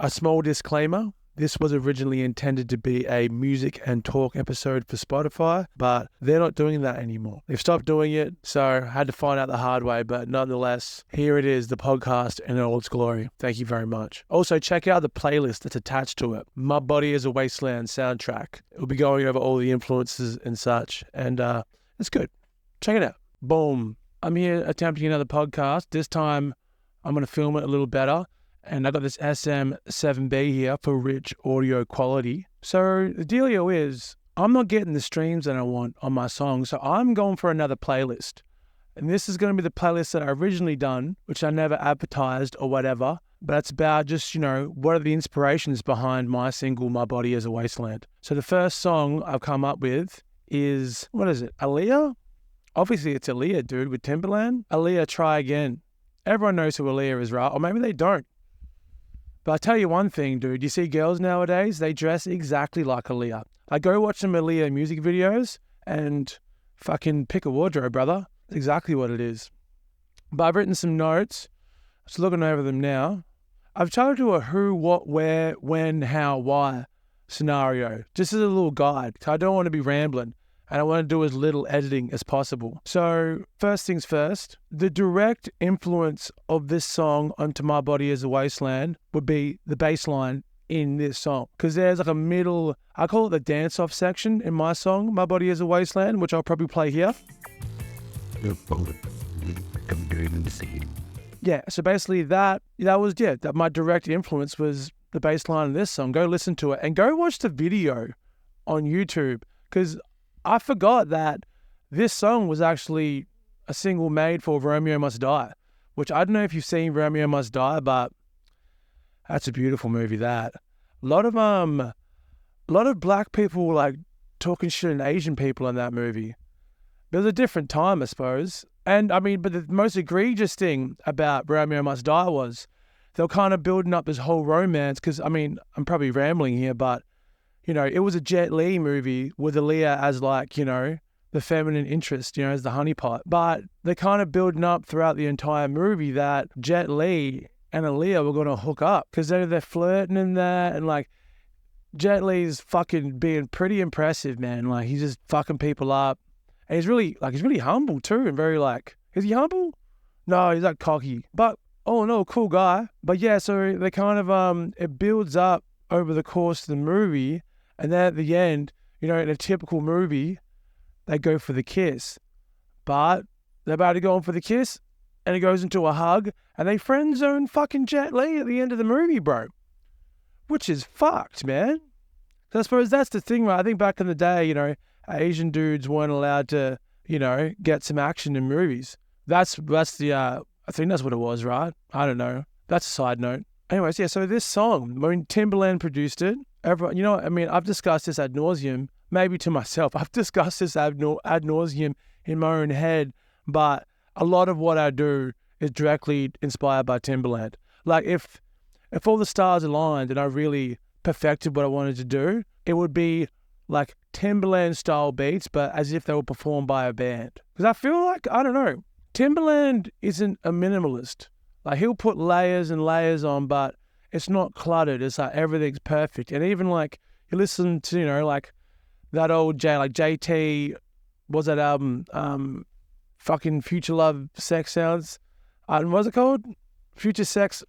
A small disclaimer. This was originally intended to be a music and talk episode for Spotify, but they're not doing that anymore. They've stopped doing it, so I had to find out the hard way, but nonetheless, here it is, the podcast in all its glory. Thank you very much. Also, check out the playlist that's attached to it. My Body is a Wasteland soundtrack. It'll be going over all the influences and such, and it's good. Check it out. Boom. I'm here attempting another podcast. This time, I'm going to film it a little better. And I got this SM7B here for rich audio quality. So the dealio is, I'm not getting the streams that I want on my song, so I'm going for another playlist. And this is going to be the playlist that I originally done, which I never advertised or whatever. But it's about just, what are the inspirations behind my single, My Body is a Wasteland. So the first song I've come up with is, what is it, Aaliyah? Obviously it's Aaliyah, dude, with Timberland. Aaliyah, Try Again. Everyone knows who Aaliyah is, right? Or maybe they don't. But I tell you one thing, dude, you see girls nowadays, they dress exactly like Aaliyah. I go watch some Aaliyah music videos and fucking pick a wardrobe, brother. That's exactly what it is. But I've written some notes. Just looking over them now. I've tried to do a who, what, where, when, how, why scenario. Just as a little guide. I don't want to be rambling. And I want to do as little editing as possible. So first things first, the direct influence of this song onto My Body is a Wasteland would be the bass line in this song. Because there's like a middle, I call it the dance-off section in my song, My Body is a Wasteland, which I'll probably play here. Yeah, so basically that my direct influence was the bass line in this song. Go listen to it and go watch the video on YouTube, because I forgot that this song was actually a single made for Romeo Must Die, which I don't know if you've seen Romeo Must Die, but that's a beautiful movie. That a lot of black people were like talking shit and Asian people in that movie. It was a different time, I suppose. And I mean, but the most egregious thing about Romeo Must Die was they were kind of building up this whole romance. Because I mean, I'm probably rambling here, but it was a Jet Li movie with Aaliyah as like, the feminine interest, as the honeypot. But they're kind of building up throughout the entire movie that Jet Li and Aaliyah were going to hook up, because they're flirting in that. And like Jet Li's fucking being pretty impressive, man. Like he's just fucking people up. And he's really humble too. And very like, is he humble? No, he's like cocky. But, oh no, cool guy. But yeah, so they kind of, it builds up over the course of the movie. And then at the end, in a typical movie, they go for the kiss. But they're about to go on for the kiss, and it goes into a hug, and they friend zone fucking Jet Li at the end of the movie, bro. Which is fucked, man. So I suppose that's the thing, right? I think back in the day, Asian dudes weren't allowed to, get some action in movies. That's the, I think that's what it was, right? I don't know. That's a side note. Anyways, yeah, so this song, Timberland produced it. Everyone, I've discussed this ad nauseum, maybe to myself. I've discussed this ad nauseum in my own head, but a lot of what I do is directly inspired by Timberland. Like if all the stars aligned and I really perfected what I wanted to do, it would be like Timberland style beats, but as if they were performed by a band. Because I feel like, I don't know, Timberland isn't a minimalist. Like he'll put layers and layers on, but it's not cluttered. It's like everything's perfect. And even like you listen to, like that old JT, what's that album? Fucking Future Love Sex Sounds. What's it called? Future Sex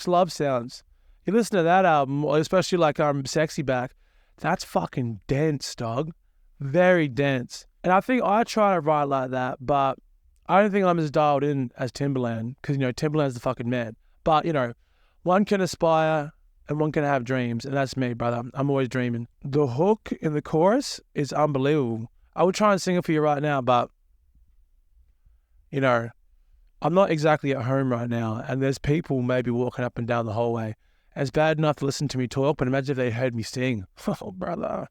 Love Sounds. You listen to that album, especially like Sexy Back. That's fucking dense, dog. Very dense. And I think I try to write like that, but I don't think I'm as dialed in as Timberland, because, Timberland's the fucking man. But, one can aspire and one can have dreams, and that's me, brother. I'm always dreaming. The hook in the chorus is unbelievable. I would try and sing it for you right now, but, I'm not exactly at home right now, and there's people maybe walking up and down the hallway. And it's bad enough to listen to me talk, but imagine if they heard me sing. Oh, brother.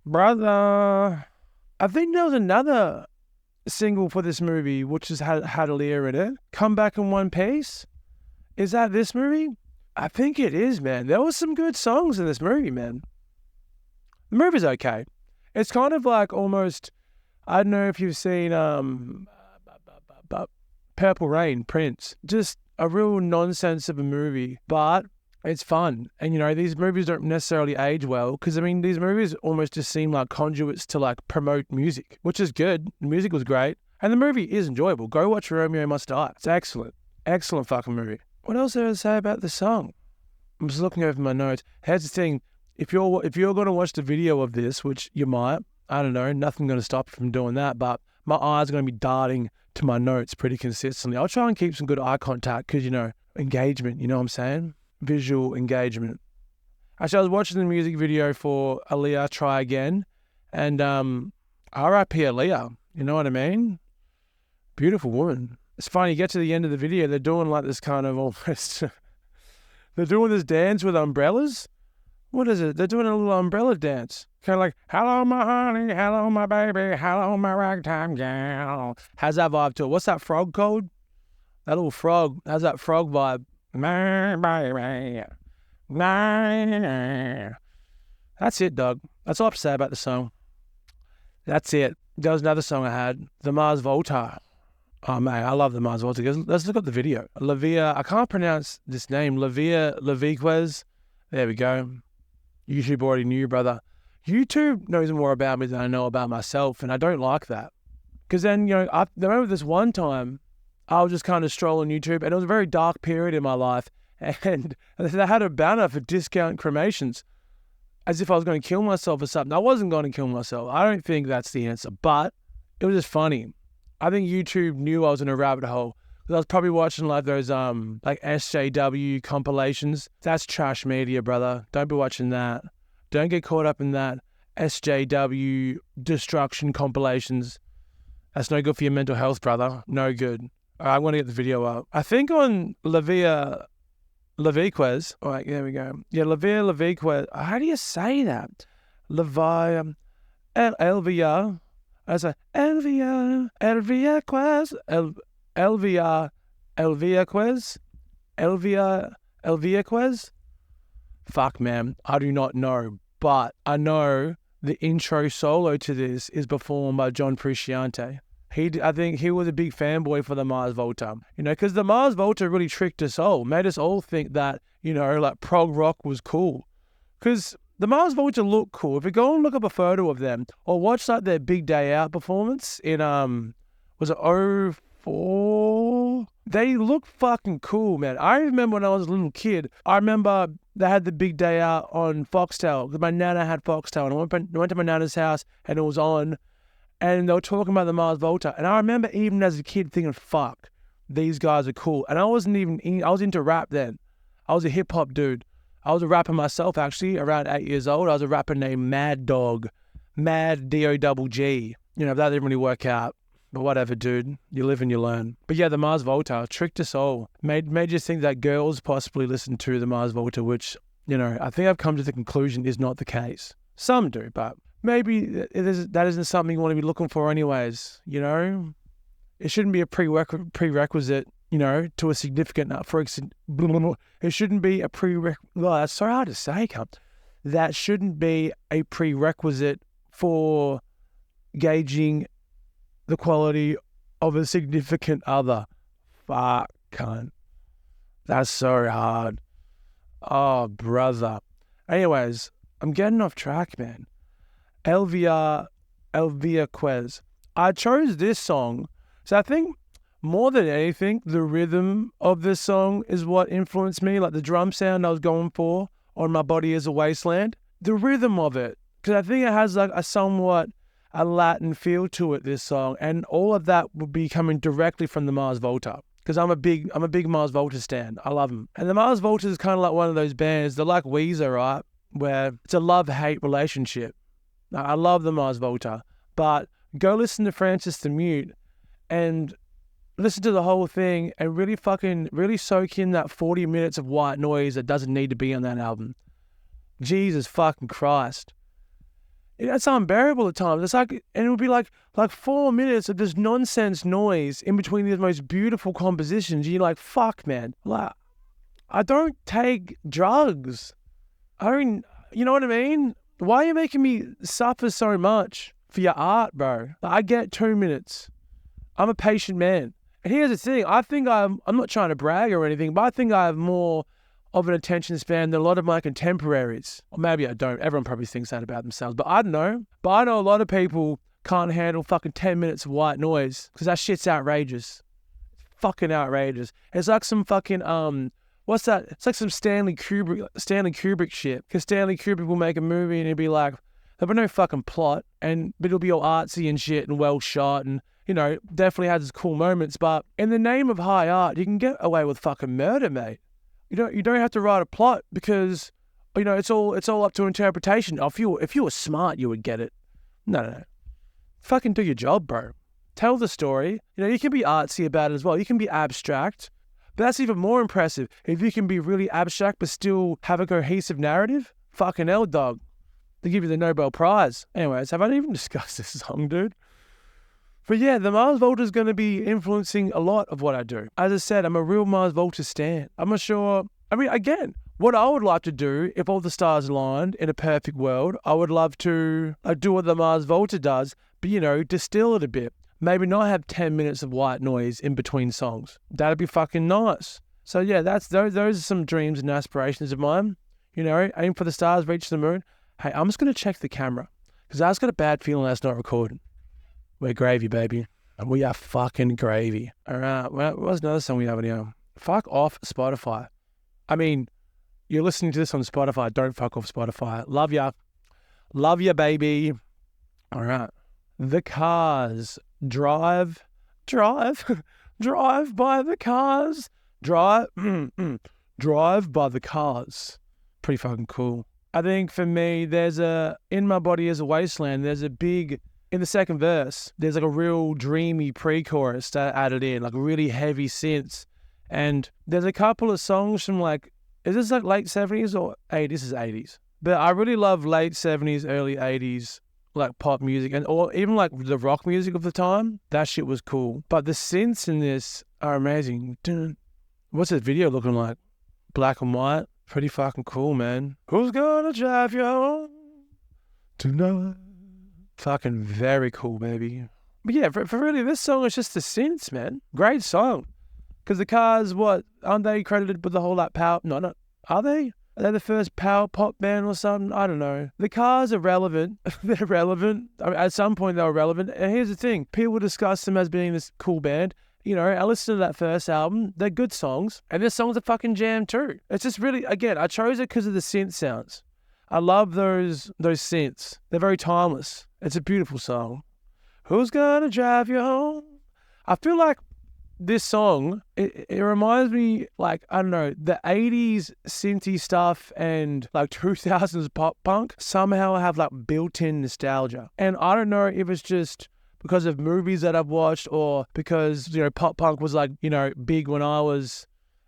I think there was another single for this movie, which has had Aaliyah in it. Come Back in One Piece. Is that this movie? I think it is, man. There was some good songs in this movie, man. The movie's okay. It's kind of like almost, I don't know if you've seen Purple Rain, Prince. Just a real nonsense of a movie, but It's fun. And, you know, these movies don't necessarily age well because, I mean, these movies almost just seem like conduits to, like, promote music, which is good. The music was great. And the movie is enjoyable. Go watch Romeo Must Die. It's excellent. Excellent fucking movie. What else did I say about the song? I'm just looking over my notes. Here's the thing. If you're going to watch the video of this, which you might, I don't know, nothing going to stop you from doing that, but my eyes are going to be darting to my notes pretty consistently. I'll try and keep some good eye contact because, you know, engagement, you know what I'm saying? Visual engagement. Actually, I was watching the music video for Aaliyah Try Again, and R.I.P. Aaliyah, you know what I mean? Beautiful woman. It's funny, you get to the end of the video, they're doing like this kind of almost, they're doing this dance with umbrellas. What is it? They're doing a little umbrella dance. Kind of like, hello, my honey, hello, my baby, hello, my ragtime gal. How's that vibe to it? What's that frog called? That little frog. How's that frog vibe? That's it, dog. That's all I have to say about the song. That's it. There was another song I had, the Mars Volta. Oh, man, I love the Mars Volta. Let's look up the video. Lavia, I can't pronounce this name. Lavia Laviquez. There we go. YouTube already knew, brother. YouTube knows more about me than I know about myself, and I don't like that. Because then, you know, I remember this one time, I was just kind of strolling YouTube, and it was a very dark period in my life, and they had a banner for discount cremations, as if I was going to kill myself or something. I wasn't going to kill myself. I don't think that's the answer, but it was just funny. I think YouTube knew I was in a rabbit hole. I was probably watching like those like SJW compilations. That's trash media, brother. Don't be watching that. Don't get caught up in that SJW destruction compilations. That's no good for your mental health, brother. No good. All right, I'm going to get the video up. I think on Lavia Laviquez. All right, there we go. Yeah, Lavia Laviquez. How do you say that? Lavia Elvia. I say Elvia Quez. Elvia Quez. Fuck, man, I do not know, but I know the intro solo to this is performed by John Frusciante. I think he was a big fanboy for the Mars Volta, you know, because the Mars Volta really tricked us all, made us all think that, you know, like prog rock was cool, because the Mars Volta look cool. If you go and look up a photo of them or watch like their Big Day Out performance in was it 04? They look fucking cool, man. I remember when I was a little kid, I remember they had the Big Day Out on Foxtel, because my nana had Foxtel, and I went to my nana's house and it was on, and they were talking about the Mars Volta, and I remember even as a kid thinking, fuck, these guys are cool. And I wasn't even, I was into rap then. I was a hip hop dude. I was a rapper myself, actually, around 8 years old. I was a rapper named Mad Dog, Mad D-O-G-G. You know, that didn't really work out. But whatever, dude. You live and you learn. But yeah, the Mars Volta tricked us all. Made you think that girls possibly listen to the Mars Volta, which, you know, I think I've come to the conclusion is not the case. Some do, but maybe that isn't something you want to be looking for anyways, you know? It shouldn't be a prerequisite, you know, to a significant, it shouldn't be a that's so hard to say, cunt. That shouldn't be a prerequisite for gauging the quality of a significant other. Fuck, cunt. That's so hard. Oh, brother. Anyways, I'm getting off track, man. Elvia Quez. I chose this song, so I think more than anything, the rhythm of this song is what influenced me, like the drum sound I was going for on My Body Is a Wasteland. The rhythm of it, because I think it has like a Latin feel to it, this song, and all of that would be coming directly from the Mars Volta, because I'm a big Mars Volta stan. I love them. And the Mars Volta is kind of like one of those bands, they're like Weezer, right, where it's a love-hate relationship. I love the Mars Volta, but go listen to Francis the Mute and listen to the whole thing and really soak in that 40 minutes of white noise that doesn't need to be on that album. Jesus fucking Christ. It's unbearable at times. It's like, and it would be like 4 minutes of this nonsense noise in between these most beautiful compositions. You're like, fuck, man. Like, I don't take drugs. You know what I mean? Why are you making me suffer so much for your art, bro? Like, I get 2 minutes. I'm a patient man. And here's the thing. I think I'm not trying to brag or anything, but I think I have more of an attention span than a lot of my contemporaries. Or maybe I don't. Everyone probably thinks that about themselves. But I don't know. But I know a lot of people can't handle fucking 10 minutes of white noise because that shit's outrageous. Fucking outrageous. It's like some fucking, what's that? It's like some Stanley Kubrick shit. Because Stanley Kubrick will make a movie and he'll be like, there'll be no fucking plot, but it'll be all artsy and shit and well shot and, you know, definitely has its cool moments. But in the name of high art, you can get away with fucking murder, mate. You don't have to write a plot because, you know, it's all up to interpretation. If you were smart, you would get it. No. Fucking do your job, bro. Tell the story. You know, you can be artsy about it as well. You can be abstract. But that's even more impressive. If you can be really abstract but still have a cohesive narrative, fucking hell, dog. They give you the Nobel Prize. Anyways, have I even discussed this song, dude? But yeah, the Mars Volta is going to be influencing a lot of what I do. As I said, I'm a real Mars Volta stan. I'm not sure. I mean, again, what I would like to do, if all the stars aligned in a perfect world, I would love to do what the Mars Volta does, but, you know, distill it a bit. Maybe not have 10 minutes of white noise in between songs. That'd be fucking nice. So yeah, those are some dreams and aspirations of mine. You know, aim for the stars, reach the moon. Hey, I'm just going to check the camera because I just got a bad feeling that's not recording. We're gravy, baby. And we are fucking gravy. All right. Well, what's another song we have here? Fuck off Spotify. I mean, you're listening to this on Spotify. Don't fuck off Spotify. Love ya. Love ya, baby. All right. The Cars. Drive by the Cars. Drive by the Cars. Pretty fucking cool. I think for me, in my body as a wasteland, there's a big, in the second verse, there's like a real dreamy pre-chorus that added in, like really heavy synths. And there's a couple of songs from like, is this like late 70s or 80s? This is 80s. But I really love late 70s, early 80s, like pop music or even like the rock music of the time. That shit was cool. But the synths in this are amazing. What's this video looking like? Black and white. Pretty fucking cool, man. Who's gonna drive you home tonight? Fucking very cool, baby. But yeah, for really, this song is just the synths, man. Great song. Because the Cars, aren't they credited with the whole like power? No, are they? Are they the first power pop band or something? I don't know. The Cars are relevant. They're relevant. I mean, at some point they were relevant. And here's the thing. People discuss them as being this cool band. You know, I listened to that first album. They're good songs. And this song's a fucking jam too. It's just really, again, I chose it because of the synth sounds. I love those synths. They're very timeless. It's a beautiful song. Who's gonna drive you home? I feel like this song, it reminds me, like, I don't know, the 80s synthy stuff and like 2000s pop punk somehow have like built-in nostalgia. And I don't know if it's just because of movies that I've watched or because, you know, pop punk was like, you know, big when I was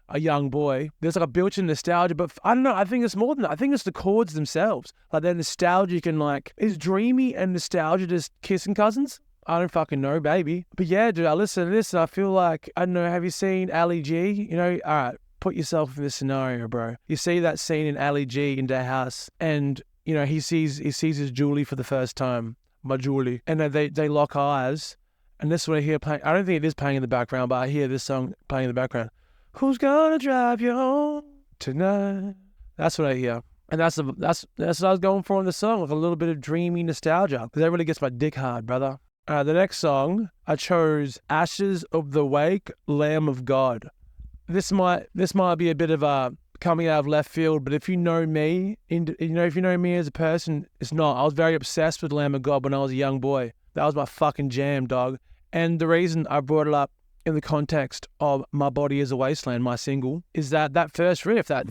a young boy. There's like a built-in nostalgia, but I don't know. I think it's more than that. I think it's the chords themselves. Like they're nostalgic and like, is dreamy and nostalgia just kissing cousins? I don't fucking know, baby. But yeah, dude, I listen to this and I feel like, I don't know, have you seen Ali G? You know, all right, put yourself in this scenario, bro. You see that scene in Ali G in their house and, you know, he sees his Julie for the first time. My Julie. And they lock eyes. And this is what I hear playing. I don't think it is playing in the background, but I hear this song playing in the background. Who's gonna drive you home tonight? That's what I hear. And that's what I was going for in the song, with a little bit of dreamy nostalgia. Because that really gets my dick hard, brother. The next song, I chose Ashes of the Wake, Lamb of God. This might be a bit of a coming out of left field, but if you know me, if you know me as a person, it's not. I was very obsessed with Lamb of God when I was a young boy. That was my fucking jam, dog. And the reason I brought it up in the context of My Body is a Wasteland, my single, is that first riff, that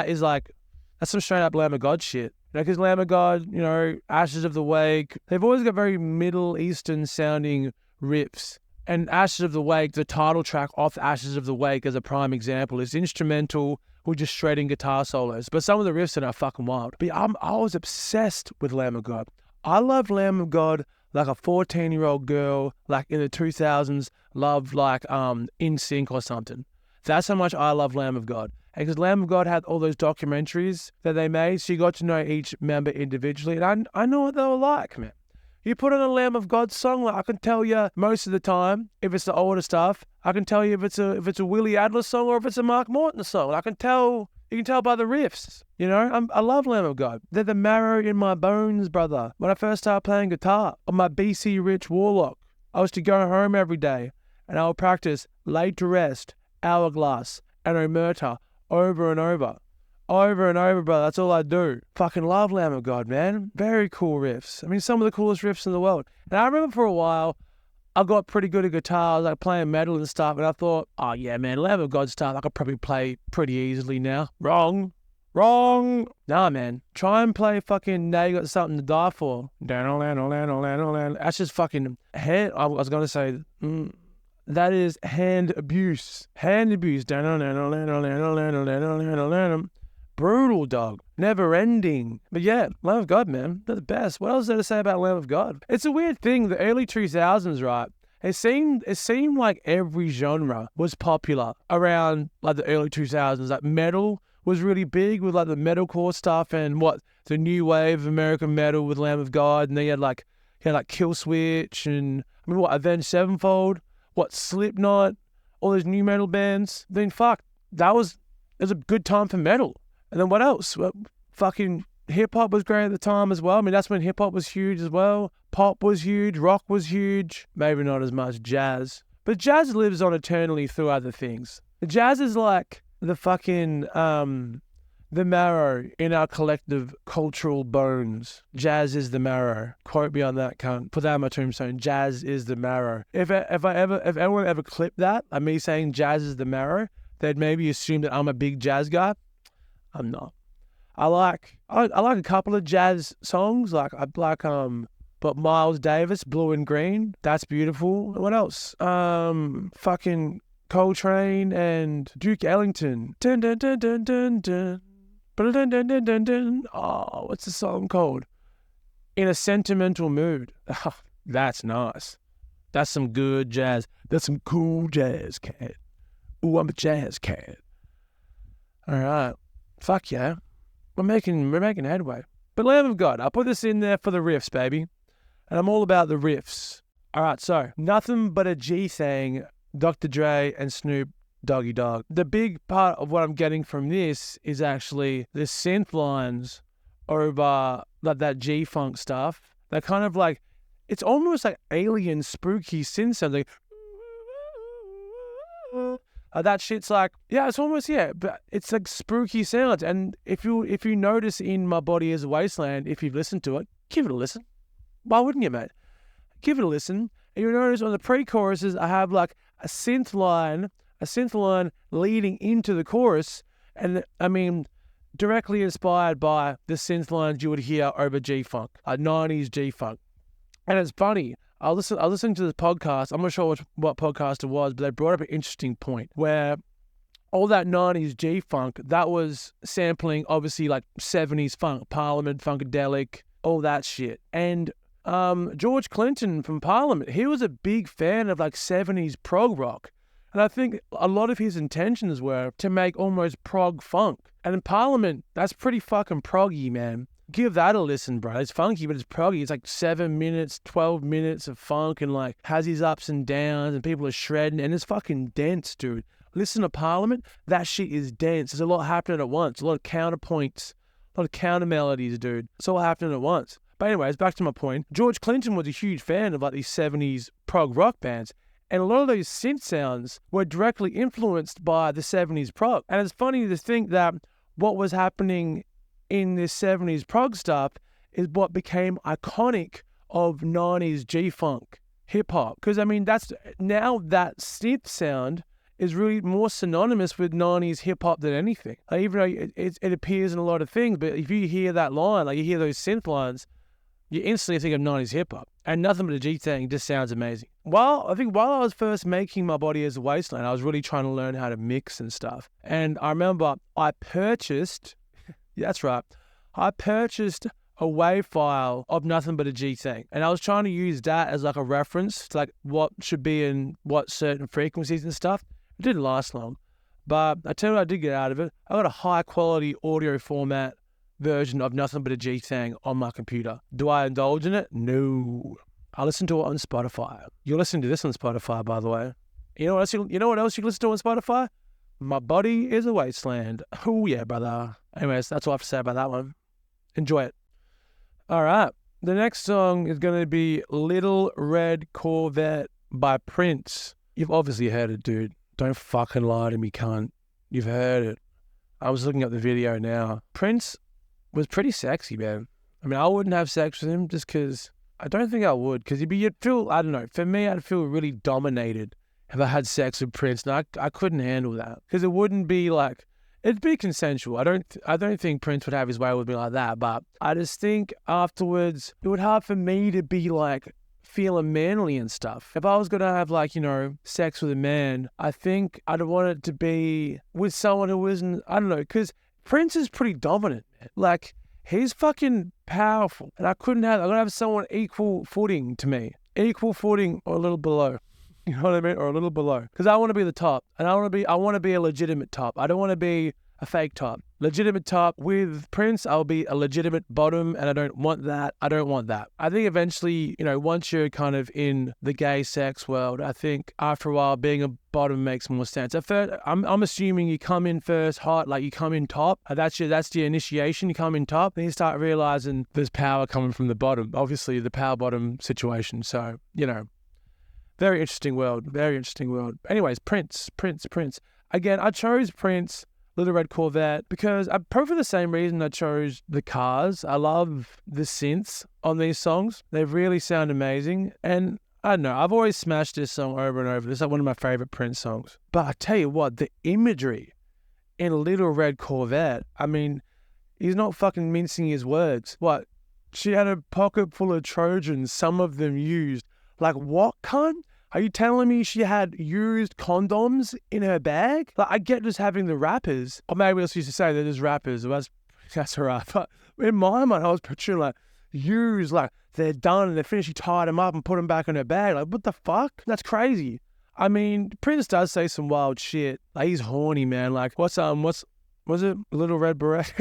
is like, that's some straight up Lamb of God shit. You know, because Lamb of God, you know, Ashes of the Wake, they've always got very Middle Eastern sounding riffs. And Ashes of the Wake, the title track off Ashes of the Wake as a prime example, is instrumental with just shredding guitar solos. But some of the riffs are fucking wild. But I was obsessed with Lamb of God. I loved Lamb of God like a 14-year-old girl, like in the 2000s, loved like In Sync or something. That's how much I love Lamb of God. And because Lamb of God had all those documentaries that they made, so you got to know each member individually. And I know what they were like, man. You put on a Lamb of God song, like I can tell you most of the time if it's the older stuff. I can tell you if it's a Willie Adler song or if it's a Mark Morton song. I can tell. You can tell by the riffs. You know, I love Lamb of God. They're the marrow in my bones, brother. When I first started playing guitar on my BC Rich Warlock, I was to go home every day and I would practice Laid to Rest, Hourglass, and Omerta over and over. Over and over, brother. That's all I do. Fucking love Lamb of God, man. Very cool riffs. I mean, some of the coolest riffs in the world. And I remember for a while, I got pretty good at guitar, like playing metal and stuff, and I thought, oh yeah, man, Lamb of God stuff, I could probably play pretty easily now. Wrong. Nah, man. Try and play fucking Now You Got Something to Die For. That's just fucking hand. I was going to say, that is hand abuse. Hand abuse. Brutal, dog. Never ending. But yeah, Lamb of God, man. They're the best. What else is there to say about Lamb of God? It's a weird thing. The early 2000s, right? It seemed like every genre was popular around like the early 2000s. Like metal was really big with like the metalcore stuff and the new wave of American metal with Lamb of God. And then you had like Kill Switch and Avenged Sevenfold, Slipknot, all those new metal bands. Then fuck, it was a good time for metal. And then what else? Well, fucking hip-hop was great at the time as well. I mean, that's when hip-hop was huge as well. Pop was huge. Rock was huge. Maybe not as much jazz. But jazz lives on eternally through other things. Jazz is like the fucking, the marrow in our collective cultural bones. Jazz is the marrow. Quote me on that, cunt. Put that on my tombstone. Jazz is the marrow. If anyone ever clipped that, like me saying jazz is the marrow, they'd maybe assume that I'm a big jazz guy. I'm not. I like a couple of jazz songs. But Miles Davis, Blue and Green. That's beautiful. What else? Fucking Coltrane and Duke Ellington. Dun dun dun dun dun dun. Dun dun dun dun dun dun. Oh, what's the song called? In a Sentimental Mood. That's nice. That's some good jazz. That's some cool jazz, cat. Ooh, I'm a jazz cat. All right. Fuck yeah. We're making headway. But Lamb of God, I'll put this in there for the riffs, baby. And I'm all about the riffs. All right, so Nothing But a G Thing, Dr. Dre and Snoop Doggy Dogg. The big part of what I'm getting from this is actually the synth lines over like that G-funk stuff. They're kind of like, it's almost like alien spooky synth sound. Like, that shit's like, yeah, it's almost, but it's like spooky sounds. And if you notice in My Body Is a Wasteland, if you've listened to it, give it a listen. Why wouldn't you, mate? Give it a listen. And you'll notice on the pre-choruses, I have like a synth line leading into the chorus. And I mean, directly inspired by the synth lines you would hear over G-Funk, 90s G-Funk. And it's funny. I was listening to this podcast. I'm not sure what podcast it was, but they brought up an interesting point where all that 90s G-Funk, that was sampling obviously like 70s funk, Parliament, Funkadelic, all that shit. And George Clinton from Parliament, he was a big fan of like 70s prog rock. And I think a lot of his intentions were to make almost prog funk. And in Parliament, that's pretty fucking proggy, man. Give that a listen, bro. It's funky, but it's proggy. It's like 7 minutes, 12 minutes of funk and like has these ups and downs and people are shredding and it's fucking dense, dude. Listen to Parliament. That shit is dense. There's a lot happening at once. A lot of counterpoints, a lot of counter melodies, dude. It's all happening at once. But anyways, back to my point. George Clinton was a huge fan of like these 70s prog rock bands. And a lot of those synth sounds were directly influenced by the 70s prog. And it's funny to think that what was happening in this 70s prog stuff is what became iconic of 90s G-Funk hip-hop. Because, I mean, that's now that synth sound is really more synonymous with 90s hip-hop than anything. Like, even though it appears in a lot of things, but if you hear that line, like you hear those synth lines, you instantly think of 90s hip-hop. And Nothing But a G Thing just sounds amazing. While I was first making My Body As a Wasteland, I was really trying to learn how to mix and stuff. And I remember I purchased... Yeah, that's right. I purchased a WAV file of Nothing But a G Thing. And I was trying to use that as like a reference to like what should be in what certain frequencies and stuff. It didn't last long. But I tell you what I did get out of it. I got a high quality audio format version of Nothing But a G Thang on my computer. Do I indulge in it? No. I listen to it on Spotify. You're listening to this on Spotify, by the way. You know what else you can listen to on Spotify? My Body Is a Wasteland. Oh yeah, brother. Anyways, that's all I have to say about that one. Enjoy it. All right. The next song is going to be Little Red Corvette by Prince. You've obviously heard it, dude. Don't fucking lie to me, cunt. You've heard it. I was looking up the video now. Prince was pretty sexy, man. I mean, I wouldn't have sex with him just because I don't think I would. Because you'd feel, I don't know, for me, I'd feel really dominated if I had sex with Prince. And I couldn't handle that. Because it wouldn't be like, it'd be consensual. I don't think Prince would have his way with me like that. But I just think afterwards, it would hard for me to be like feeling manly and stuff. If I was going to have like, sex with a man, I think I'd want it to be with someone who isn't, I don't know, because Prince is pretty dominant, man. Like, he's fucking powerful. And I'm going to have someone equal footing to me. Equal footing or a little below. You know what I mean? Or a little below. Because I want to be the top. And I want to be a legitimate top. I don't want to be a fake top. Legitimate top. With Prince, I'll be a legitimate bottom, and I don't want that. I don't want that. I think eventually, once you're kind of in the gay sex world, I think after a while being a bottom makes more sense. At first, I'm assuming you come in first hot, like you come in top. That's your initiation. You come in top, then you start realizing there's power coming from the bottom. Obviously, the power bottom situation. So, very interesting world. Very interesting world. Anyways, Prince. Again, I chose Prince, Little Red Corvette, because probably for the same reason I chose The Cars. I love the synths on these songs. They really sound amazing. And I don't know, I've always smashed this song over and over. This is like one of my favorite Prince songs. But I tell you what, the imagery in Little Red Corvette, I mean, he's not fucking mincing his words. What? She had a pocket full of Trojans, some of them used. Like, what, cunt? Are you telling me she had used condoms in her bag? Like, I get just having the rappers. Or maybe I used to say they're just rappers. That's all right. But in my mind, I was picturing, like, used, like, they're done and they're finished. She tied them up and put them back in her bag. Like, what the fuck? That's crazy. I mean, Prince does say some wild shit. Like, he's horny, man. Like, was it Little Red Beret?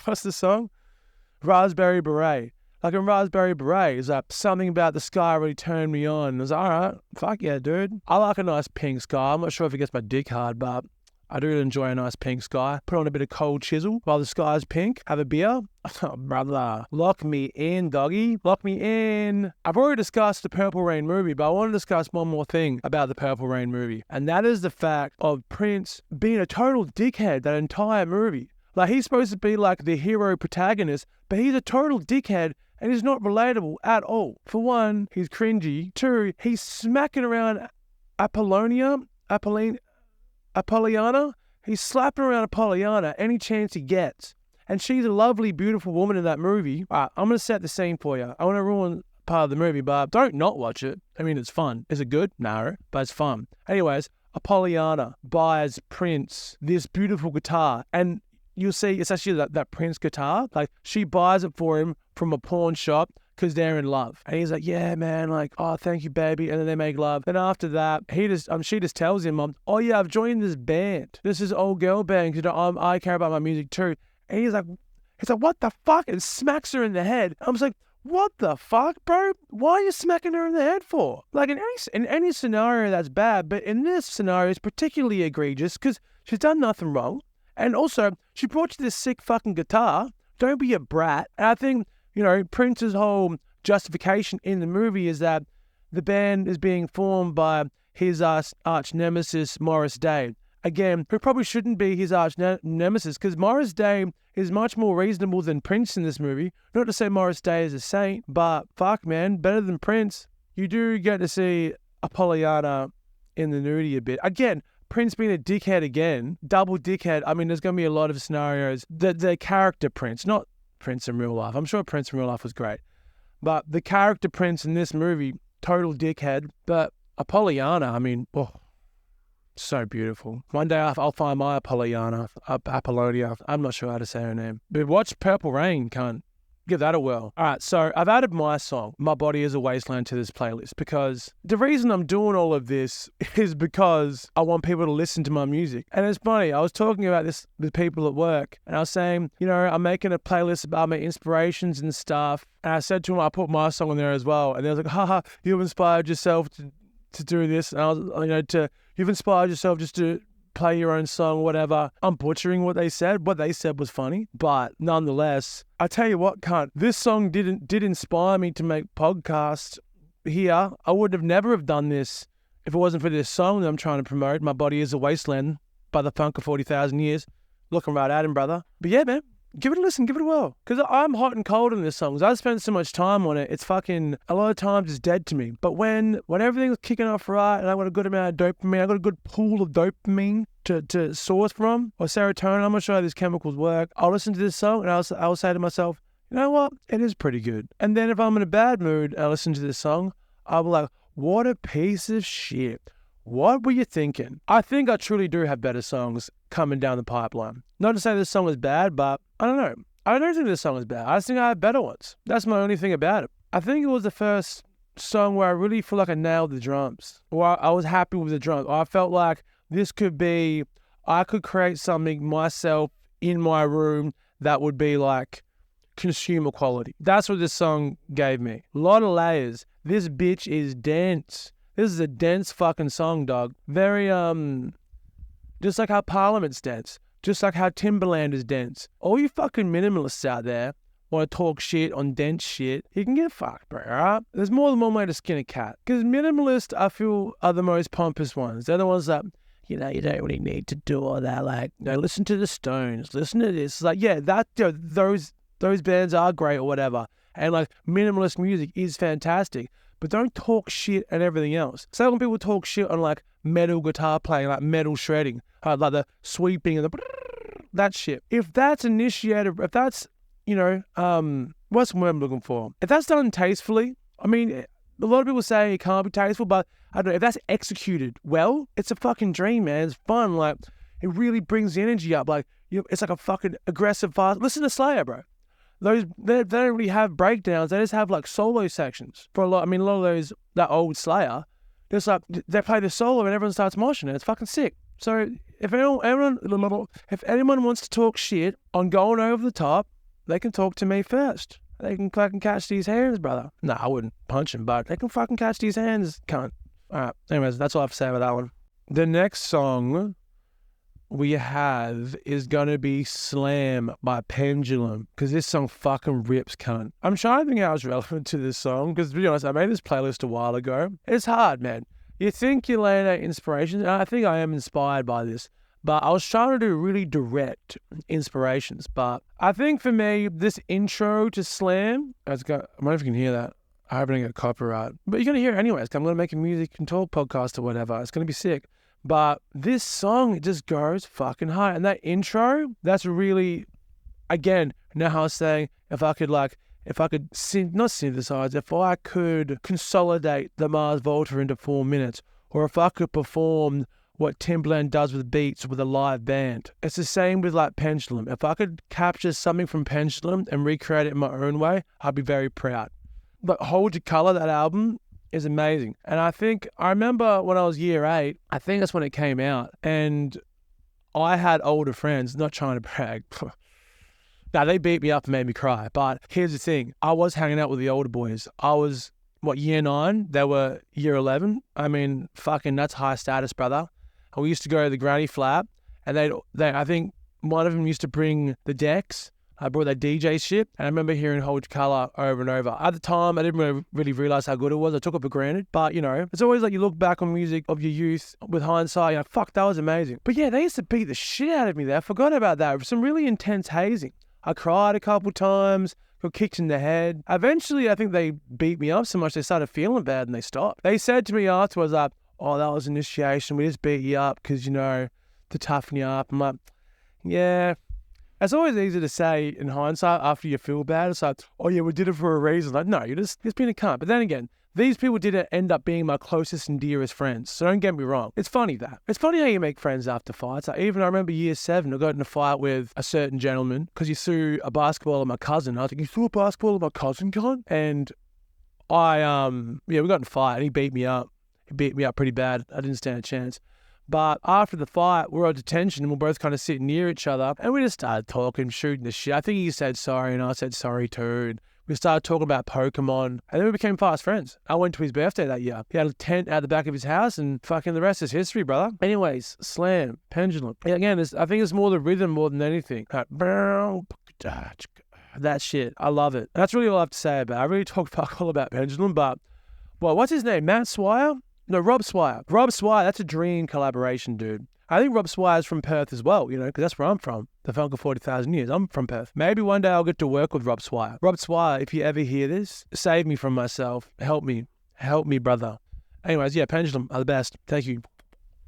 What's the song? Raspberry Beret. Like in Raspberry Beret, it's like something about the sky really turned me on. I was like, all right, fuck yeah, dude. I like a nice pink sky. I'm not sure if it gets my dick hard, but I do enjoy a nice pink sky. Put on a bit of cold chisel while the sky's pink. Have a beer. Oh, brother. Lock me in, doggy. Lock me in. I've already discussed the Purple Rain movie, but I want to discuss one more thing about the Purple Rain movie. And that is the fact of Prince being a total dickhead that entire movie. Like, he's supposed to be like the hero protagonist, but he's a total dickhead. And he's not relatable at all. For one, he's cringy. Two, he's smacking around Apolloniana. He's slapping around Apolloniana any chance he gets. And she's a lovely, beautiful woman in that movie. All right, I'm going to set the scene for you. I want to ruin part of the movie, but don't not watch it. I mean, it's fun. Is it good? No, but it's fun. Anyways, Apolloniana buys Prince this beautiful guitar. And you'll see it's actually that Prince guitar. Like, she buys it for him from a pawn shop because they're in love. And he's like, yeah, man, like, oh, thank you, baby. And then they make love. Then after that, she just tells him, oh, yeah, I've joined this band. This is old girl band because I care about my music too. And he's like, what the fuck? And smacks her in the head. I'm just like, what the fuck, bro? Why are you smacking her in the head for? Like, in any scenario, that's bad. But in this scenario, it's particularly egregious because she's done nothing wrong. And also, she brought you this sick fucking guitar. Don't be a brat. And I think, Prince's whole justification in the movie is that the band is being formed by his arch nemesis, Morris Day. Again, who probably shouldn't be his arch nemesis because Morris Day is much more reasonable than Prince in this movie. Not to say Morris Day is a saint, but fuck, man, better than Prince. You do get to see Apolloniana in the nudie a bit. Again, Prince being a dickhead again, double dickhead. I mean, there's going to be a lot of scenarios. The character Prince, not Prince in real life. I'm sure Prince in real life was great. But the character Prince in this movie, total dickhead. But Apolloniana, I mean, oh, so beautiful. One day I'll find my Apollonia. I'm not sure how to say her name. But watch Purple Rain, cunt. Give that a whirl. All right, so I've added my song, My Body is a Wasteland, to this playlist because the reason I'm doing all of this is because I want people to listen to my music. And it's funny, I was talking about this with people at work, and I was saying, I'm making a playlist about my inspirations and stuff. And I said to them, I put my song on there as well. And they was like, haha, you've inspired yourself to do this. And I was, you've inspired yourself just to play your own song or whatever. I'm butchering what they said. What they said was funny, but nonetheless, I tell you what, cunt, this song did inspire me to make podcasts here. I would have never have done this if it wasn't for this song that I'm trying to promote. My Body is a Wasteland by the Funk of 40,000 Years. Looking right at him, brother. But yeah, man, give it a listen, give it a whirl. Because I'm hot and cold on this song. Because I spent so much time on it, it's fucking, a lot of times it's dead to me. But when everything's kicking off right, and I've got a good amount of dopamine, I've got a good pool of dopamine to source from, or serotonin, I'm not sure how these chemicals work, I'll listen to this song and I'll say to myself, you know what, it is pretty good. And then if I'm in a bad mood and I listen to this song, I'll be like, what a piece of shit. What were you thinking? I think I truly do have better songs coming down the pipeline. Not to say this song is bad, but I don't know. I don't think this song is bad. I just think I have better ones. That's my only thing about it. I think it was the first song where I really feel like I nailed the drums, or I was happy with the drums, or I felt like this could be, I could create something myself in my room that would be like consumer quality. That's what this song gave me. A lot of layers. This bitch is dense. This is a dense fucking song, dog. Very, just like how Parliament's dense. Just like how Timberland is dense. All you fucking minimalists out there want to talk shit on dense shit, you can get fucked, bro, alright? There's more than one way to skin a cat. Because minimalists, I feel, are the most pompous ones. They're the ones that, you don't really need to do all that. Like, listen to the Stones, listen to this. It's like, yeah, that, those bands are great or whatever. And like, minimalist music is fantastic. But don't talk shit and everything else. So when people talk shit on like metal guitar playing, like metal shredding, like the sweeping and that shit. If that's initiated, if that's, what's the word I'm looking for? If that's done tastefully, I mean, a lot of people say it can't be tasteful, but I don't know, if that's executed well, it's a fucking dream, man. It's fun. Like, it really brings the energy up. Like, it's like a fucking aggressive fast. Listen to Slayer, bro. They don't really have breakdowns. They just have like solo sections for a lot. I mean, a lot of those, that old Slayer, just like they play the solo and everyone starts moshing it. It's fucking sick. So if anyone wants to talk shit on going over the top, they can talk to me first. They can fucking catch these hands, brother. Nah, I wouldn't punch him, but they can fucking catch these hands, cunt. All right. Anyways, that's all I have to say about that one. The next song we have is gonna be Slam by Pendulum, because this song fucking rips, cunt. I'm trying to think how it's relevant to this song, because to be honest, I made this playlist a while ago. It's hard, man. You think you're laying out inspiration, and I think I am inspired by this, but I was trying to do really direct inspirations. But I think for me, this intro to Slam, I don't know if you can hear that. I hope I don't get copyright, but you're gonna hear it anyways, because I'm gonna make a music and talk podcast or whatever. It's gonna be sick. But this song, it just goes fucking high. And that intro, that's really, again, now how I was saying, if I could consolidate the Mars Volta into 4 minutes, or if I could perform what Timbaland does with beats with a live band. It's the same with like Pendulum. If I could capture something from Pendulum and recreate it in my own way, I'd be very proud. But Hold Your Color, that album, is amazing. And I remember when I was year 8, I think that's when it came out, and I had older friends, not trying to brag. Now, they beat me up and made me cry, but here's the thing. I was hanging out with the older boys. I was, year 9? They were year 11. I mean, fucking, that's high status, brother. And we used to go to the granny flat, and I think one of them used to bring the decks. I brought that DJ shit, and I remember hearing Hold Your Color over and over. At the time, I didn't really realize how good it was. I took it for granted. But, it's always like you look back on music of your youth with hindsight, you're like, fuck, that was amazing. But yeah, they used to beat the shit out of me there. I forgot about that. Some really intense hazing. I cried a couple times, got kicked in the head. Eventually, I think they beat me up so much they started feeling bad and they stopped. They said to me afterwards, like, oh, that was initiation. We just beat you up because, to toughen you up. I'm like, yeah, It's always easy to say in hindsight after you feel bad. It's like, oh yeah, we did it for a reason. Like, no, you're just being a cunt. But then again, these people didn't end up being my closest and dearest friends. So don't get me wrong. It's funny how you make friends after fights. Like, even I remember year 7, I got in a fight with a certain gentleman because he threw a basketball at my cousin. I was like, you threw a basketball at my cousin, cunt? And we got in a fight and he beat me up. He beat me up pretty bad. I didn't stand a chance. But after the fight, we were at detention and we're both kind of sitting near each other and we just started talking, shooting the shit. I think he said sorry and I said sorry too. And we started talking about Pokemon and then we became fast friends. I went to his birthday that year. He had a tent out the back of his house and fucking the rest is history, brother. Anyways, slam, pendulum. Again, I think it's more the rhythm more than anything. That shit. I love it. That's really all I have to say about it. I really talk fuck all about pendulum, but well, what's his name? Matt Swire? No, Rob Swire. Rob Swire, that's a dream collaboration, dude. I think Rob Swire's from Perth as well, because that's where I'm from. The funk of 40,000 years. I'm from Perth. Maybe one day I'll get to work with Rob Swire. Rob Swire, if you ever hear this, save me from myself. Help me. Help me, brother. Anyways, yeah, Pendulum are the best. Thank you.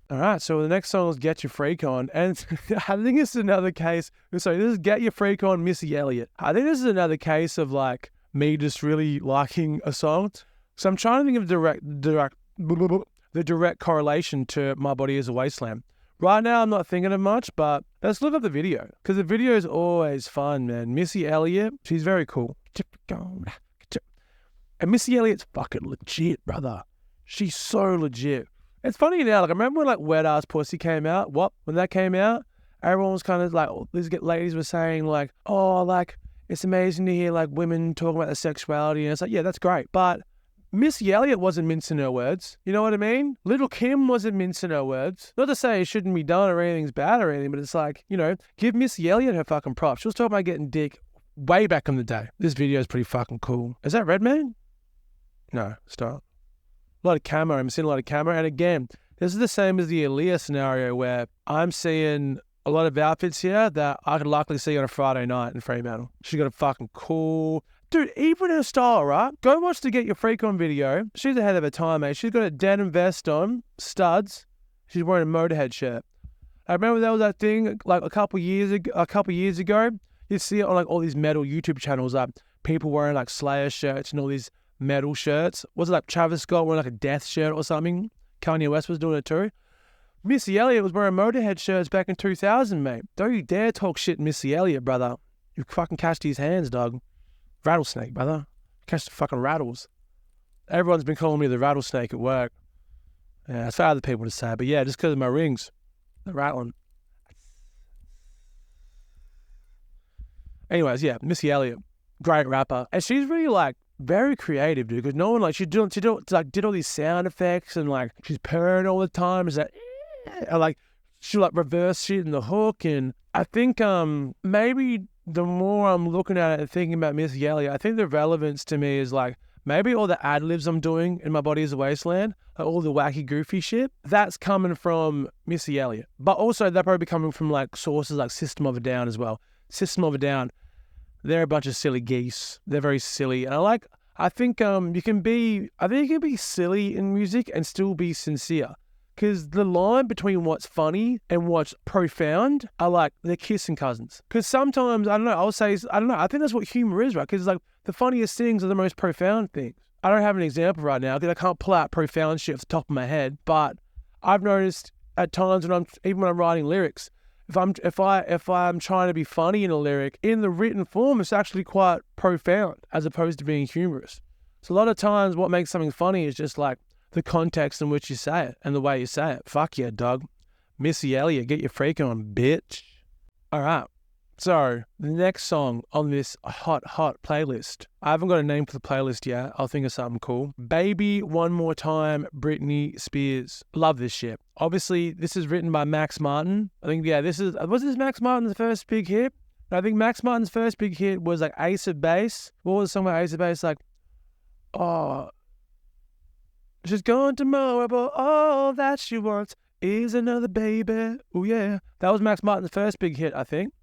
All right, so the next song is Get Your Freak On. And I think this is another case. Sorry, this is Get Your Freak On, Missy Elliott. I think this is another case of like me just really liking a song. So I'm trying to think of the direct correlation to My Body Is a Wasteland. Right now, I'm not thinking of much, but let's look up the video because the video is always fun, man. Missy Elliott, she's very cool. And Missy Elliott's fucking legit, brother. She's so legit. It's funny now, like I remember when like Wet Ass Pussy came out. When that came out, everyone was kind of like, these ladies were saying like, oh, like it's amazing to hear like women talking about their sexuality, and it's like, yeah, that's great, but Missy Elliott wasn't mincing her words. You know what I mean? Little Kim wasn't mincing her words. Not to say it shouldn't be done or anything's bad or anything, but it's like, give Missy Elliott her fucking props. She was talking about getting dick way back in the day. This video is pretty fucking cool. Is that Redman? No, stop. A lot of camera. I'm seeing a lot of camera. And again, this is the same as the Aaliyah scenario where I'm seeing a lot of outfits here that I could likely see on a Friday night in Fremantle. She's got a fucking cool... Dude, even her style, right? Go watch the Get Your Freak On video. She's ahead of her time, mate. She's got a denim vest on, studs. She's wearing a Motorhead shirt. I remember there was that thing like a couple years ago. You see it on like all these metal YouTube channels, like people wearing like Slayer shirts and all these metal shirts. Was it like Travis Scott wearing like a Death shirt or something? Kanye West was doing it too. Missy Elliott was wearing Motorhead shirts back in 2000, mate. Don't you dare talk shit Missy Elliott, brother. You fucking catch these hands, dog. Rattlesnake, brother. Catch the fucking rattles. Everyone's been calling me the rattlesnake at work. Yeah, it's for other people to say, but yeah, just because of my rings. They're rattling. Anyways, yeah, Missy Elliott, great rapper. And she's really like very creative, dude, because no one like, she did all these sound effects and like she's purring all the time. Is that, and like, she like reverse shit in the hook. And I think maybe the more I'm looking at it and thinking about Missy Elliott, I think the relevance to me is like maybe all the ad-libs I'm doing in My Body Is a Wasteland, like all the wacky, goofy shit, that's coming from Missy Elliott. But also they're probably coming from like sources like System of a Down as well. System of a Down, they're a bunch of silly geese. They're very silly. And I think you can be silly in music and still be sincere. Because the line between what's funny and what's profound are like, they're kissing cousins. Because sometimes, I think that's what humor is, right? Because like the funniest things are the most profound things. I don't have an example right now because I can't pull out profound shit off the top of my head. But I've noticed at times when I'm writing lyrics, if I'm trying to be funny in a lyric, in the written form, it's actually quite profound as opposed to being humorous. So a lot of times what makes something funny is just like the context in which you say it and the way you say it. Fuck yeah, dog. Missy Elliott, get your freak on, bitch. All right. So the next song on this hot playlist, I haven't got a name for the playlist yet. I'll think of something cool. Baby One More Time, Britney Spears. Love this shit. Obviously, this is written by Max Martin. I think, yeah, was this Max Martin's first big hit? I think Max Martin's first big hit was like Ace of Base. What was the song about Ace of Base? Like, oh, she's gone tomorrow, but all that she wants is another baby. Oh yeah. That was Max Martin's first big hit, I think.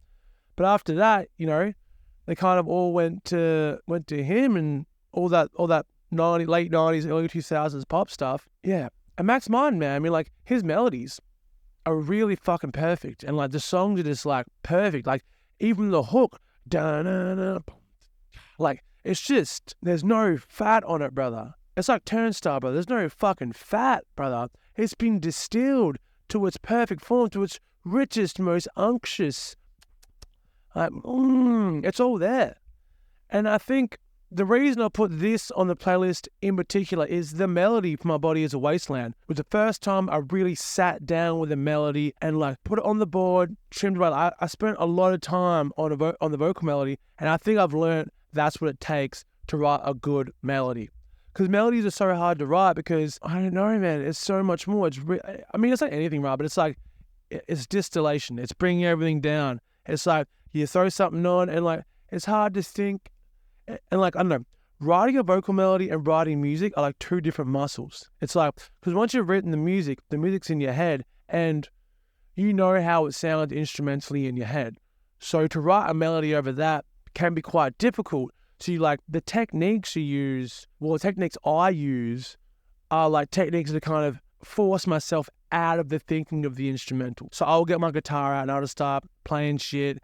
But after that, they kind of all went to him and all that late 90s, early 2000s pop stuff. Yeah. And Max Martin, man, I mean, like, his melodies are really fucking perfect. And like the songs are just like perfect. Like even the hook, da-na-na, like, it's just, there's no fat on it, brother. It's like Turnstile, brother. There's no fucking fat, brother. It's been distilled to its perfect form, to its richest, most unctuous. Like, it's all there. And I think the reason I put this on the playlist in particular is the melody for My Body Is a Wasteland. It was the first time I really sat down with a melody and like put it on the board, trimmed it. I spent a lot of time on the vocal melody, and I think I've learned that's what it takes to write a good melody. Because melodies are so hard to write because, I don't know, man, it's so much more. It's like anything, right? But it's like, it's distillation. It's bringing everything down. It's like you throw something on and like, it's hard to think. And like, I don't know, writing a vocal melody and writing music are like two different muscles. It's like, because once you've written the music's in your head and you know how it sounds instrumentally in your head. So to write a melody over that can be quite difficult. So you like, the techniques I use are like techniques that kind of force myself out of the thinking of the instrumental. So I'll get my guitar out and I'll just start playing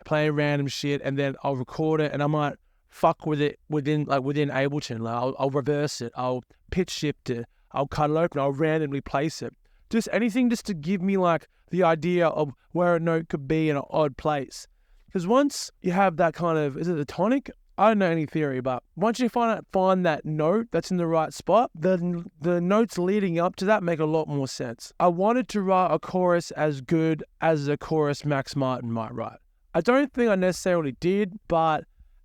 random shit, and then I'll record it and I might fuck with it within Ableton. Like I'll reverse it, I'll pitch shift it, I'll cut it open, I'll randomly place it. Just anything just to give me like the idea of where a note could be in an odd place. Because once you have that kind of, is it the tonic? I don't know any theory, but once you find that note that's in the right spot, the notes leading up to that make a lot more sense. I wanted to write a chorus as good as a chorus Max Martin might write. I don't think I necessarily did, but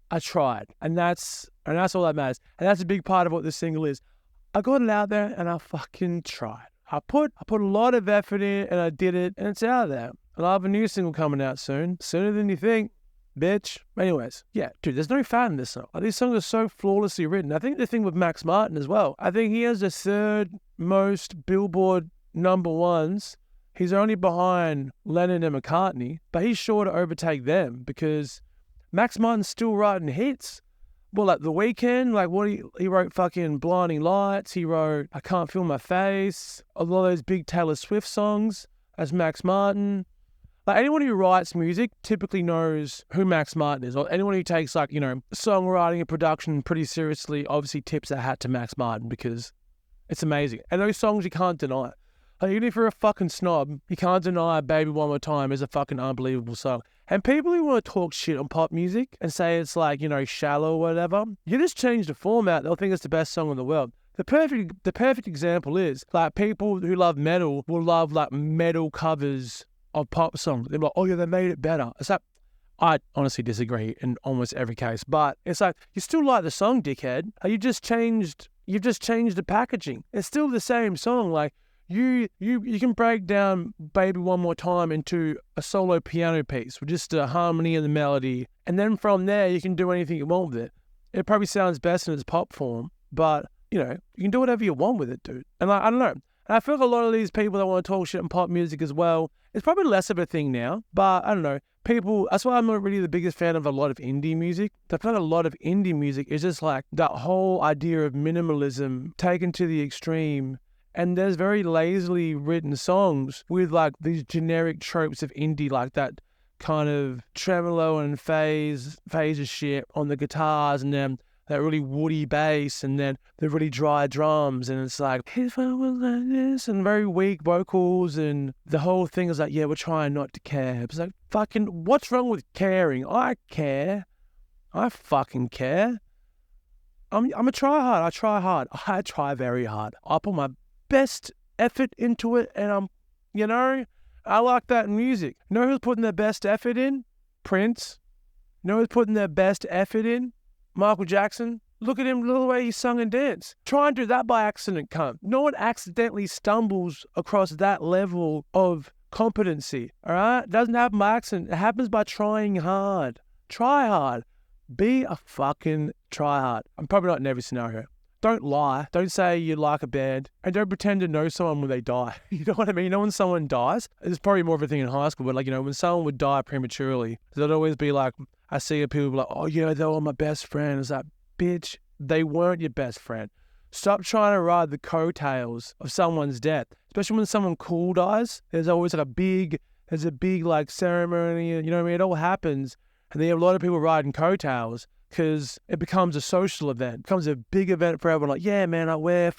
I tried, and that's all that matters. And that's a big part of what this single is. I got it out there and I fucking tried. I put a lot of effort in and I did it, and it's out there. And I have a new single coming out soon, sooner than you think, bitch. Anyways, yeah, dude, there's no fat in this song. These songs are so flawlessly written. I think the thing with Max Martin as well, I think he has the third most Billboard #1s. He's only behind Lennon and McCartney, but he's sure to overtake them because Max Martin's still writing hits. Well, like The Weeknd, like he wrote fucking Blinding Lights. He wrote I Can't Feel My Face. A lot of those big Taylor Swift songs as Max Martin. Like anyone who writes music typically knows who Max Martin is. Or anyone who takes like, songwriting and production pretty seriously obviously tips their hat to Max Martin because it's amazing. And those songs you can't deny. Like even if you're a fucking snob, you can't deny Baby One More Time is a fucking unbelievable song. And people who want to talk shit on pop music and say it's like, shallow or whatever, you just change the format, they'll think it's the best song in the world. The perfect example is like people who love metal will love like metal covers of pop songs. They're like, oh yeah, they made it better. It's like, I honestly disagree in almost every case, but it's like, you still like the song, dickhead. You've just changed the packaging. It's still the same song. Like you can break down Baby One More Time into a solo piano piece with just a harmony and the melody. And then from there, you can do anything you want with it. It probably sounds best in its pop form, but you can do whatever you want with it, dude. And like, I don't know. And I feel like a lot of these people that want to talk shit on pop music as well, it's probably less of a thing now, but I don't know. That's why I'm not really the biggest fan of a lot of indie music. I feel like a lot of indie music is just like that whole idea of minimalism taken to the extreme. And there's very lazily written songs with like these generic tropes of indie, like that kind of tremolo and phase of shit on the guitars, and then that really woody bass, and then the really dry drums, and it's like, if I was like this, and very weak vocals, and the whole thing is like, yeah, we're trying not to care. It's like, fucking, what's wrong with caring? I care. I fucking care. I'm a try hard. I try very hard. I put my best effort into it, and I like that in music. You know who's putting their best effort in? Prince. You know who's putting their best effort in? Michael Jackson. Look at him, look at the way he sung and danced. Try and do that by accident, cunt. No one accidentally stumbles across that level of competency, all right? It doesn't happen by accident. It happens by trying hard. Try hard. Be a fucking try hard. I'm probably not in every scenario. Don't lie. Don't say you like a band. And don't pretend to know someone when they die. You know what I mean? When someone dies, it's probably more of a thing in high school, but when someone would die prematurely, there'd always be like, I see people like, oh yeah, they were my best friend. It's like, bitch, they weren't your best friend. Stop trying to ride the coattails of someone's death. Especially when someone cool dies, there's always like a big like ceremony, you know what I mean? It all happens. And then you have a lot of people riding coattails because it becomes a social event. It becomes a big event for everyone. Like, yeah, man, we're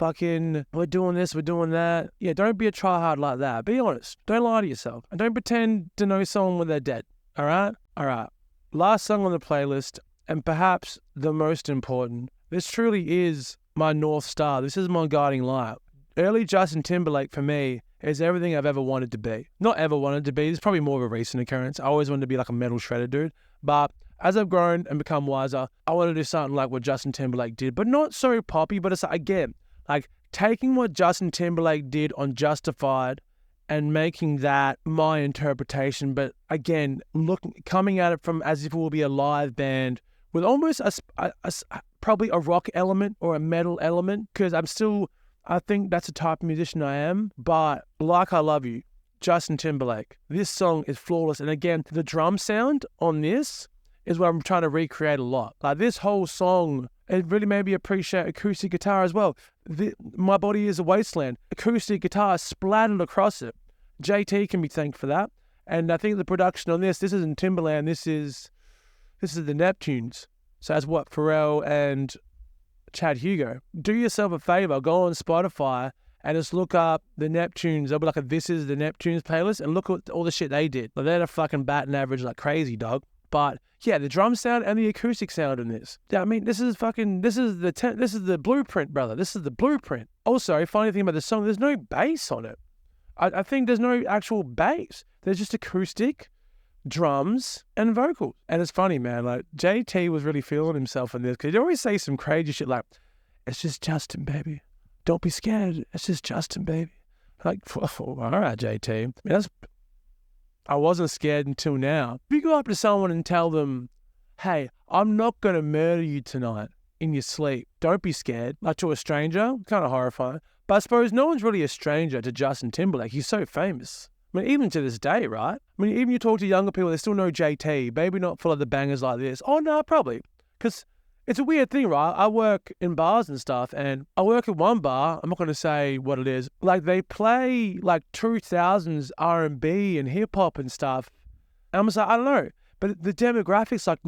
doing this, we're doing that. Yeah, don't be a tryhard like that. Be honest. Don't lie to yourself. And don't pretend to know someone when they're dead. All right? All right. Last song on the playlist, and perhaps the most important. This truly is my North Star. This is my guiding light. Early Justin Timberlake for me is everything I've ever wanted to be. Not ever wanted to be. It's probably more of a recent occurrence. I always wanted to be like a metal shredder dude. But as I've grown and become wiser, I want to do something like what Justin Timberlake did, but not so poppy. But it's again, like taking what Justin Timberlake did on Justified and making that my interpretation. But again, coming at it from as if it will be a live band with almost probably a rock element or a metal element, because I think that's the type of musician I am. But like I Love You, Justin Timberlake, this song is flawless. And again, the drum sound on this is what I'm trying to recreate a lot. Like this whole song, it really made me appreciate acoustic guitar as well. My Body is a Wasteland, acoustic guitar splattered across it. JT can be thanked for that. And I think the production on this isn't Timberland, this is the Neptunes. So that's what Pharrell and Chad Hugo. Do yourself a favor, go on Spotify and just look up the Neptunes. There'll be like This Is the Neptunes playlist and look at all the shit they did. Like they're a fucking batting average like crazy, dog. But yeah, the drum sound and the acoustic sound in this. Yeah, I mean, this is the blueprint, brother. This is the blueprint. Also, funny thing about the song, there's no bass on it. I think there's no actual bass. There's just acoustic, drums, and vocals. And it's funny, man. Like JT was really feeling himself in this because he'd always say some crazy shit like, "It's just Justin, baby. Don't be scared. It's just Justin, baby." Like, all right, JT. I mean, I wasn't scared until now. If you go up to someone and tell them, "Hey, I'm not going to murder you tonight in your sleep. Don't be scared," like to a stranger, kind of horrifying. But I suppose no one's really a stranger to Justin Timberlake. He's so famous. I mean, even to this day, right? I mean, even you talk to younger people, they still know JT. Maybe not full of the bangers like this. Oh, no, probably. Because it's a weird thing, right? I work in bars and stuff, and I work at one bar. I'm not going to say what it is. Like, they play, like, 2000s R&B and hip-hop and stuff. And I'm just like, I don't know. But the demographics, like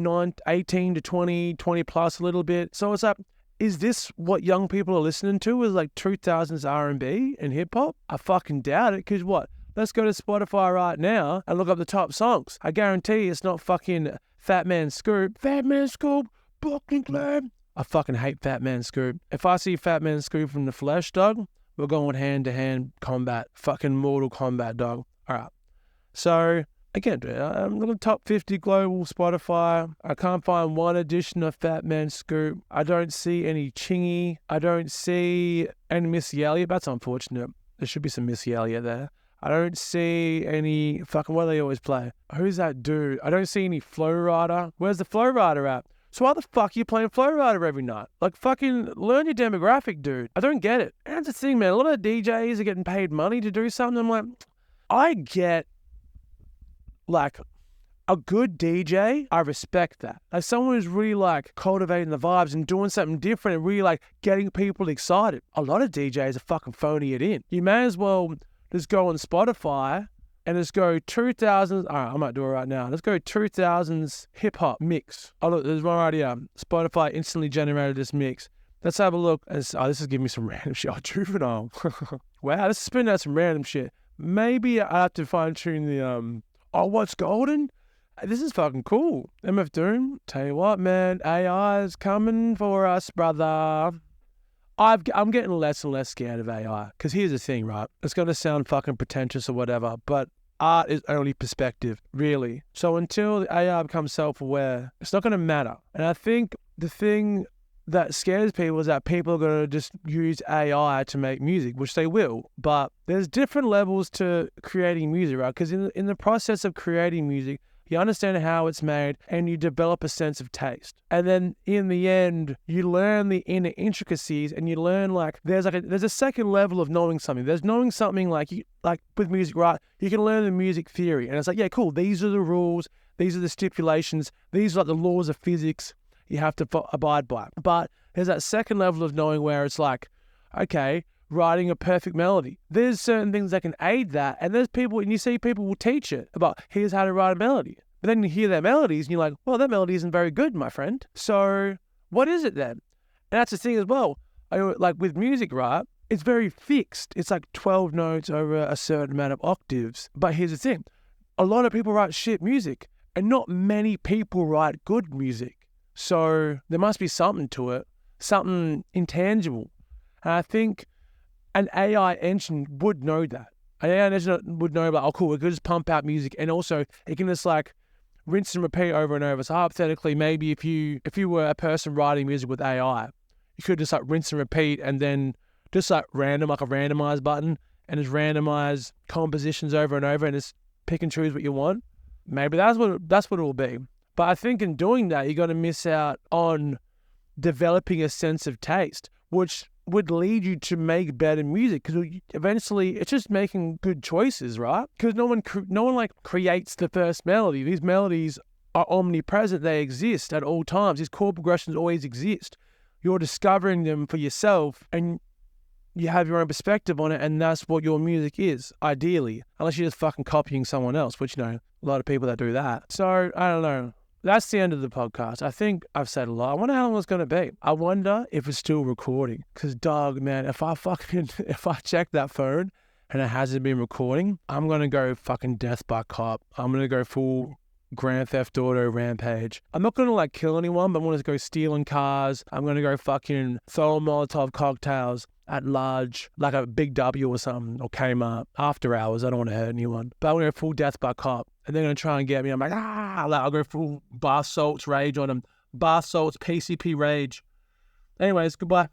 18 to 20 plus a little bit. So it's like, is this what young people are listening to? Is like 2000s R&B and hip-hop? I fucking doubt it, because what? Let's go to Spotify right now and look up the top songs. I guarantee it's not fucking Fat Man Scoop. Fat Man Scoop, fucking glad. I fucking hate Fat Man Scoop. If I see Fat Man Scoop from the flesh, dog, we're going hand-to-hand combat. Fucking Mortal Kombat, dog. All right. So, again, dude, I'm looking at top 50 global Spotify. I can't find one edition of Fat Man Scoop. I don't see any Chingy. I don't see any Missy Elliott. That's unfortunate. There should be some Missy Elliott there. I don't see any fucking, what do they always play? Who's that dude? I don't see any Flow Rider. Where's the Flow Rider at? So why the fuck are you playing Flow Rider every night? Like, fucking learn your demographic, dude. I don't get it. And that's the thing, man. A lot of DJs are getting paid money to do something. I'm like, I get, like, a good DJ, I respect that. Like, someone who's really, like, cultivating the vibes and doing something different and really, like, getting people excited. A lot of DJs are fucking phoning it in. You may as well just go on Spotify and just go 2000s. All right, I might do it right now. Let's go 2000s hip-hop mix. Oh, look, there's one right here. Spotify instantly generated this mix. Let's have a look. This is giving me some random shit. Oh, Juvenile. Wow, this is spinning out some random shit. Maybe I have to fine-tune the, what's golden? This is fucking cool. MF Doom. Tell you what, man, AI is coming for us, brother. I'm getting less and less scared of AI. Because here's the thing, right? It's going to sound fucking pretentious or whatever, but art is only perspective, really. So until the AI becomes self-aware, it's not going to matter. And I think the thing that scares people is that people are going to just use AI to make music, which they will. But there's different levels to creating music, right? Because in the process of creating music, you understand how it's made and you develop a sense of taste. And then in the end, you learn the inner intricacies and you learn like there's a second level of knowing something. There's knowing something like with music, right? You can learn the music theory and it's like, yeah, cool. These are the rules. These are the stipulations. These are like the laws of physics you have to abide by. But there's that second level of knowing where it's like, okay, writing a perfect melody. There's certain things that can aid that, and there's people, and you see people will teach it about here's how to write a melody. But then you hear their melodies and you're like, well, that melody isn't very good, my friend. So what is it then? And that's the thing as well. Like with music, right? It's very fixed. It's like 12 notes over a certain amount of octaves. But here's the thing. A lot of people write shit music and not many people write good music. So there must be something to it, something intangible. And I think an AI engine would know that. An AI engine would know, like, oh, cool, we could just pump out music. And also, it can just like rinse and repeat over and over. So hypothetically, maybe if you were a person writing music with AI, you could just like rinse and repeat and then just like a randomize button and just randomize compositions over and over and just pick and choose what you want. Maybe that's what it will be. But I think in doing that, you're going to miss out on developing a sense of taste, which would lead you to make better music, because eventually it's just making good choices, right? Because no one like creates the first melody. These melodies are omnipresent. They exist at all times. These chord progressions always exist. You're discovering them for yourself and you have your own perspective on it, and that's what your music is, ideally. Unless you're just fucking copying someone else, which, a lot of people that do that. So, I don't know. That's the end of the podcast. I think I've said a lot. I wonder how long it's going to be. I wonder if it's still recording. Because, dog, man, if I check that phone and it hasn't been recording, I'm going to go fucking death by cop. I'm going to go full Grand Theft Auto rampage. I'm not going to like kill anyone, but I'm going to go stealing cars. I'm going to go fucking throw Molotov cocktails at large, like a Big W or something, or Kmart, after hours. I don't want to hurt anyone. But I'm going to go full death by cop. And they're going to try and get me. I'm like, I'll go full Bar Salts rage on them. Bar Salts, PCP rage. Anyways, goodbye.